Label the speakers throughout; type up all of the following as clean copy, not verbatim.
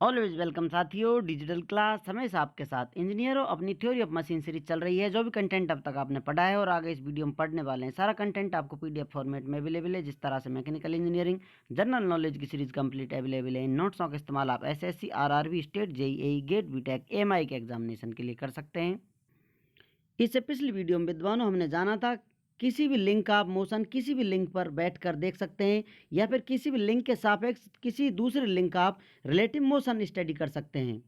Speaker 1: Always welcome साथियों, digital class हमेशा आपके साथ। इंजीनियरों, अपनी थ्योरी ऑफ मशीन सीरीज चल रही है। जो भी कंटेंट अब तक आपने पढ़ा है और आगे इस वीडियो में पढ़ने वाले हैं, सारा कंटेंट आपको पीडीएफ फॉर्मेट में अवेलेबल है। जिस तरह से मैकेनिकल इंजीनियरिंग जनरल नॉलेज की सीरीज कंप्लीट अवेलेबल है। इन नोट्सों का इस्तेमाल आप SSC, RRB, state, JEE, GATE, BTech, AMI के एग्जामिनेशन के लिए कर सकते हैं। इससे पिछली वीडियो में विद्वानों हमने जाना था किसी भी लिंक का आप मोशन किसी भी लिंक पर बैठकर देख सकते हैं, या फिर किसी भी लिंक के सापेक्ष किसी दूसरे लिंक का आप रिलेटिव मोशन स्टडी कर सकते हैं।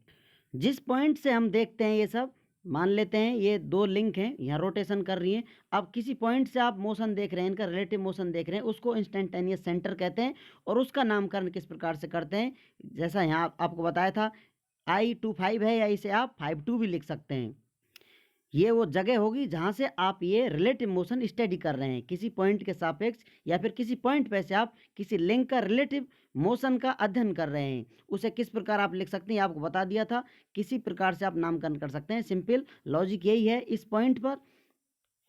Speaker 1: जिस पॉइंट से हम देखते हैं, ये सब मान लेते हैं ये दो लिंक हैं, यहाँ रोटेशन कर रही हैं। अब किसी पॉइंट से आप मोशन देख रहे हैं, इनका रिलेटिव मोशन देख रहे हैं, उसको इंस्टेंटेनियस सेंटर कहते हैं। और उसका नामकरण किस प्रकार से करते हैं, जैसा यहाँ आपको बताया था, I25 है, या इसे आप 52 भी लिख सकते हैं। ये वो जगह होगी जहां से आप ये रिलेटिव मोशन स्टडी कर रहे हैं, किसी पॉइंट के सापेक्ष या फिर किसी पॉइंट पे से आप किसी लिंक का रिलेटिव मोशन का अध्ययन कर रहे हैं। उसे किस प्रकार आप लिख सकते हैं, आपको बता दिया था। किसी प्रकार से आप नामकरण कर सकते हैं। सिंपल लॉजिक यही है। इस पॉइंट पर,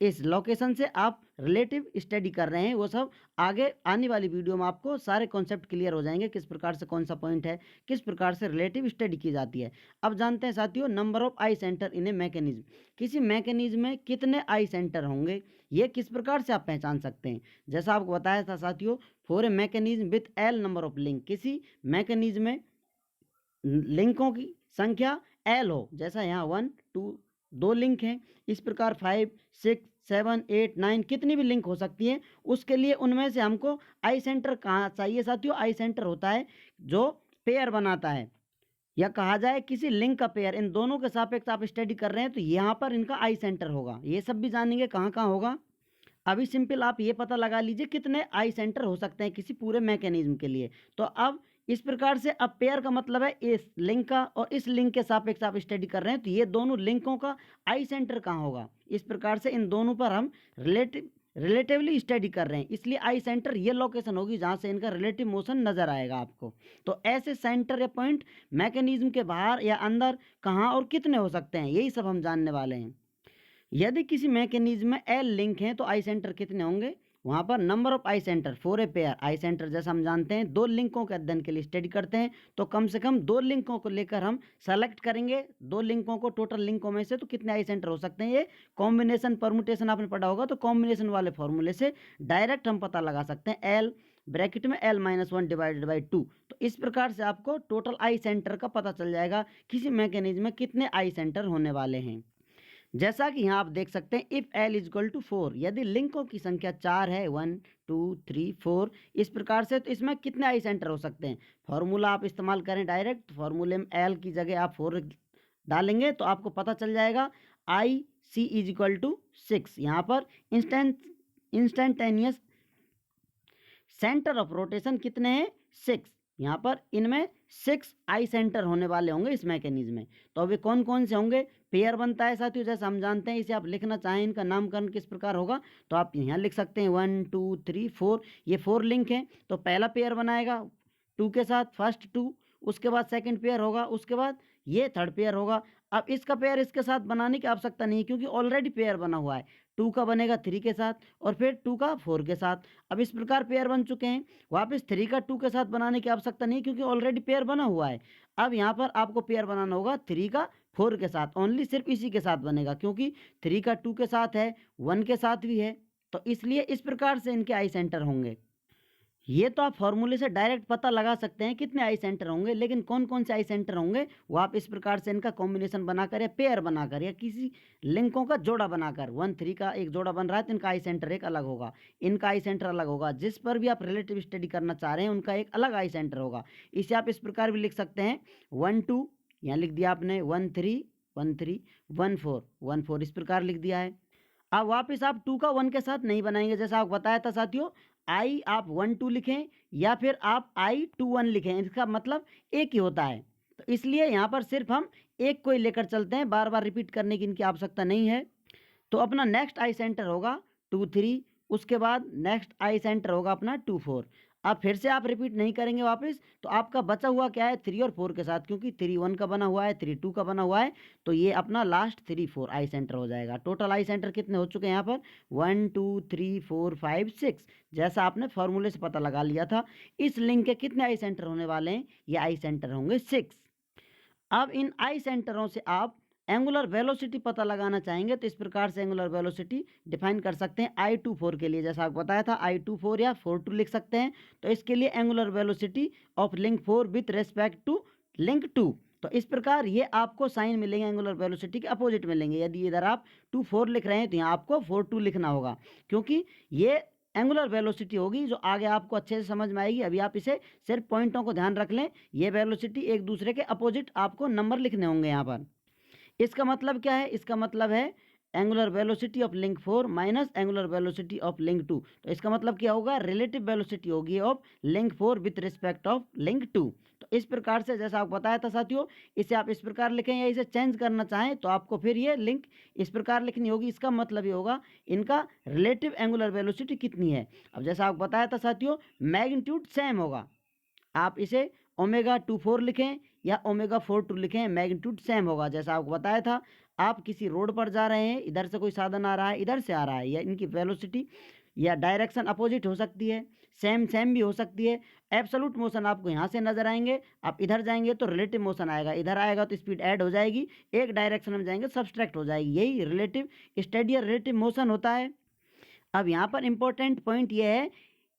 Speaker 1: इस लोकेशन से आप रिलेटिव स्टडी कर रहे हैं, वो सब आगे आने वाली वीडियो में आपको सारे कॉन्सेप्ट क्लियर हो जाएंगे, किस प्रकार से कौन सा पॉइंट है, किस प्रकार से रिलेटिव स्टडी की जाती है। अब जानते हैं साथियों, number of I centre in a mechanism. किसी मैकेनिज्म में कितने आई सेंटर होंगे, ये किस प्रकार से आप पहचान सकते हैं। जैसा आपको बताया था साथियों, for a mechanism with L number of link, किसी मैकेनिज्म में लिंकों की संख्या एल हो, जैसा यहाँ 1 2 दो लिंक हैं, इस प्रकार 5 6 7 8 9 कितनी भी लिंक हो सकती है। उसके लिए उनमें से हमको आई सेंटर कहाँ चाहिए साथियों। आई सेंटर होता है जो पेयर बनाता है, या कहा जाए किसी लिंक का पेयर। इन दोनों के सापेक्ष आप स्टडी कर रहे हैं तो यहाँ पर इनका आई सेंटर होगा। ये सब भी जानेंगे कहाँ कहाँ होगा। अभी सिंपल आप ये पता लगा लीजिए कितने आई सेंटर हो सकते हैं किसी पूरे मैकेनिज्म के लिए। तो अब इस प्रकार से, अब पेयर का मतलब है इस लिंक का और इस लिंक के सापेक्ष आप स्टडी कर रहे हैं, तो ये दोनों लिंकों का आई सेंटर कहाँ होगा। इस प्रकार से इन दोनों पर हम रिलेटिवली स्टडी कर रहे हैं, इसलिए आई सेंटर ये लोकेशन होगी जहां से इनका रिलेटिव मोशन नजर आएगा आपको। तो ऐसे सेंटर या पॉइंट मैकेनिज्म के बाहर या अंदर कहाँ और कितने हो सकते हैं, यही सब हम जानने वाले हैं। यदि किसी मैकेनिज्म में एल लिंक है तो आई सेंटर कितने होंगे, वहां पर number of I centre for a pair. I centre जैसा हम जानते हैं दो लिंकों के अध्ययन के लिए स्टडी करते हैं, तो कम से कम दो लिंकों को लेकर हम सेलेक्ट करेंगे। दो लिंकों को, टोटल लिंकों में से तो कितने आई सेंटर हो सकते हैं, ये कॉम्बिनेशन परमुटेशन आपने पढ़ा होगा, तो कॉम्बिनेशन वाले फॉर्मूले से डायरेक्ट हम पता लगा सकते हैं। एल ब्रैकेट में L-1 डिवाइडेड बाई 2। तो इस प्रकार से आपको टोटल आई सेंटर का पता चल जाएगा किसी मैकेनिज्म में कितने आई सेंटर होने वाले हैं। जैसा कि यहाँ आप देख सकते हैं, इफ L इजक्वल टू 4, यदि लिंकों की संख्या 4 है, 1 2 3 4 इस प्रकार से, तो इसमें कितने आई सेंटर हो सकते हैं। फॉर्मूला आप इस्तेमाल करें डायरेक्ट, फॉर्मूले में L की जगह आप 4 डालेंगे तो आपको पता चल जाएगा आई सी इजक्वल टू 6। यहाँ पर इंस्टेंटेनियस सेंटर ऑफ रोटेशन कितने हैं, 6। यहाँ पर इनमें 6 आई सेंटर होने वाले होंगे इस मैकेनिज्म में। तो अभी कौन कौन से होंगे, पेयर बनता है साथियों, जैसा हम जानते हैं। इसे आप लिखना चाहें, इनका नामकरण किस प्रकार होगा, तो आप यहाँ लिख सकते हैं 1 2 3 4। ये 4 लिंक हैं, तो पहला पेयर बनाएगा 2 के साथ, फर्स्ट 2, उसके बाद सेकंड पेयर होगा, उसके बाद ये थर्ड पेयर होगा। अब इसका पेयर इसके साथ बनाने की आवश्यकता नहीं, क्योंकि ऑलरेडी पेयर बना हुआ है। 2 का बनेगा 3 के साथ, और फिर 2 का 4 के साथ। अब इस प्रकार पेयर बन चुके हैं, वापस 3 का 2 के साथ बनाने की आवश्यकता नहीं, क्योंकि ऑलरेडी पेयर बना हुआ है। अब यहाँ पर आपको पेयर बनाना होगा 3 का 4 के साथ, ओनली सिर्फ इसी के साथ बनेगा, क्योंकि 3 का 2 के साथ है, 1 के साथ भी है, तो इसलिए इस प्रकार से इनके आई सेंटर होंगे। ये तो आप फॉर्मूले से डायरेक्ट पता लगा सकते हैं कितने आई सेंटर होंगे, लेकिन कौन कौन से आई सेंटर होंगे वो आप इस प्रकार से इनका कॉम्बिनेशन बनाकर या पेयर बनाकर या किसी लिंकों का जोड़ा बनाकर, 1 3 का एक जोड़ा बन रहा है तो इनका आई सेंटर एक अलग होगा, इनका आई सेंटर अलग होगा। जिस पर भी आप रिलेटिव स्टडी करना चाह रहे हैं उनका एक अलग आई सेंटर होगा। इसे आप इस प्रकार भी लिख सकते हैं 1 2, यहाँ लिख दिया आपने 1 3 1 3 1 4 1 4, इस प्रकार लिख दिया है। अब वापस आप 2 का 1 के साथ नहीं बनाएंगे, जैसा आपको बताया था साथियों। आई आप 1 2 लिखें या फिर आप आई 2 1 लिखें, इसका मतलब एक ही होता है। तो इसलिए यहाँ पर सिर्फ हम एक को ही लेकर चलते हैं, बार बार रिपीट करने की इनकी आवश्यकता नहीं है। तो अपना नेक्स्ट आई सेंटर होगा 2 3, उसके बाद नेक्स्ट आई सेंटर होगा अपना 2 4। अब फिर से आप रिपीट नहीं करेंगे वापस, तो आपका बचा हुआ क्या है, 3 और 4 के साथ, क्योंकि 3 1 का बना हुआ है, 3 2 का बना हुआ है, तो ये अपना लास्ट 3 4 आई सेंटर हो जाएगा। टोटल आई सेंटर कितने हो चुके हैं यहाँ पर, 1 2 3 4 5 6, जैसा आपने फॉर्मूले से पता लगा लिया था। इस लिंक के कितने आई सेंटर होने वाले हैं, ये आई सेंटर होंगे 6। अब इन आई सेंटरों से आप एंगुलर वेलोसिटी पता लगाना चाहेंगे तो इस प्रकार से एंगुलर वेलोसिटी डिफाइन कर सकते हैं I24 के लिए, जैसा आपको बताया था I24 या 42 लिख सकते हैं। तो इसके लिए angular velocity of link 4 with respect to link 2, तो इस प्रकार ये आपको साइन मिलेंगे एंगुलर वेलोसिटी के अपोजिट मिलेंगे। यदि इधर आप 24 लिख रहे हैं तो यहाँ आपको 42 लिखना होगा, क्योंकि ये एंगुलर वेलोसिटी होगी जो आगे आपको अच्छे से समझ में आएगी। अभी आप इसे सिर्फ पॉइंटों को ध्यान रख लें, ये वेलोसिटी एक दूसरे के अपोजिट आपको नंबर लिखने होंगे यहाँ पर। इसका मतलब क्या है? इसका मतलब है angular velocity of link 4 minus angular velocity of link 2। तो इसका मतलब क्या होगा? रिलेटिव वेलोसिटी होगी of link 4 with respect of link 2। तो इस प्रकार से जैसा आपको बताया था साथियों, इसे आप इस प्रकार लिखें या इसे चेंज करना चाहें तो आपको फिर ये लिंक इस प्रकार लिखनी होगी। इसका मतलब ये होगा इनका रिलेटिव एंगुलर वेलोसिटी कितनी है। अब जैसा आपको बताया था साथियों, मैग्नीट्यूड सेम होगा, आप इसे ओमेगा 24 लिखें या ओमेगा 42 लिखें, मैग्नीट्यूड सेम होगा। जैसा आपको बताया था, आप किसी रोड पर जा रहे हैं, इधर से कोई साधन आ रहा है, इधर से आ रहा है, या इनकी वेलोसिटी या डायरेक्शन अपोजिट हो सकती है, सेम सेम भी हो सकती है। एब्सोल्यूट मोशन आपको यहाँ से नजर आएंगे, आप इधर जाएंगे तो रिलेटिव मोशन आएगा, इधर आएगा तो स्पीड ऐड हो जाएगी, एक डायरेक्शन में जाएंगे सब्सट्रैक्ट हो जाएगी। यही रिलेटिव स्टेडी या रिलेटिव मोशन होता है। अब यहाँ पर इंपॉर्टेंट पॉइंट ये है,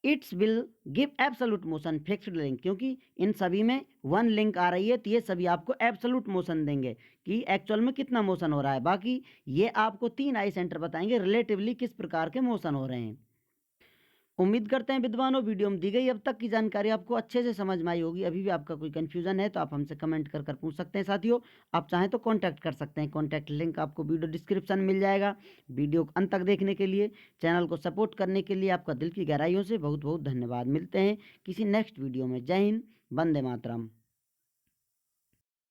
Speaker 1: it's will give absolute motion fixed link, क्योंकि इन सभी में वन लिंक आ रही है तो ये सभी आपको एब्सोल्यूट मोशन देंगे कि एक्चुअल में कितना मोशन हो रहा है। बाकी ये आपको 3 आई सेंटर बताएंगे रिलेटिवली किस प्रकार के मोशन हो रहे हैं। उम्मीद करते हैं विद्वानों, वीडियो में दी गई अब तक की जानकारी आपको अच्छे से समझ में आई होगी। अभी भी आपका कोई कंफ्यूजन है तो आप हमसे कमेंट कर कर पूछ सकते हैं। साथियों, आप चाहें तो कांटेक्ट कर सकते हैं, कांटेक्ट लिंक आपको वीडियो डिस्क्रिप्शन में मिल जाएगा। वीडियो को अंत तक देखने के लिए, चैनल को सपोर्ट करने के लिए आपका दिल की गहराइयों से बहुत बहुत धन्यवाद। मिलते हैं किसी नेक्स्ट वीडियो में। जय हिंद, वंदे मातरम।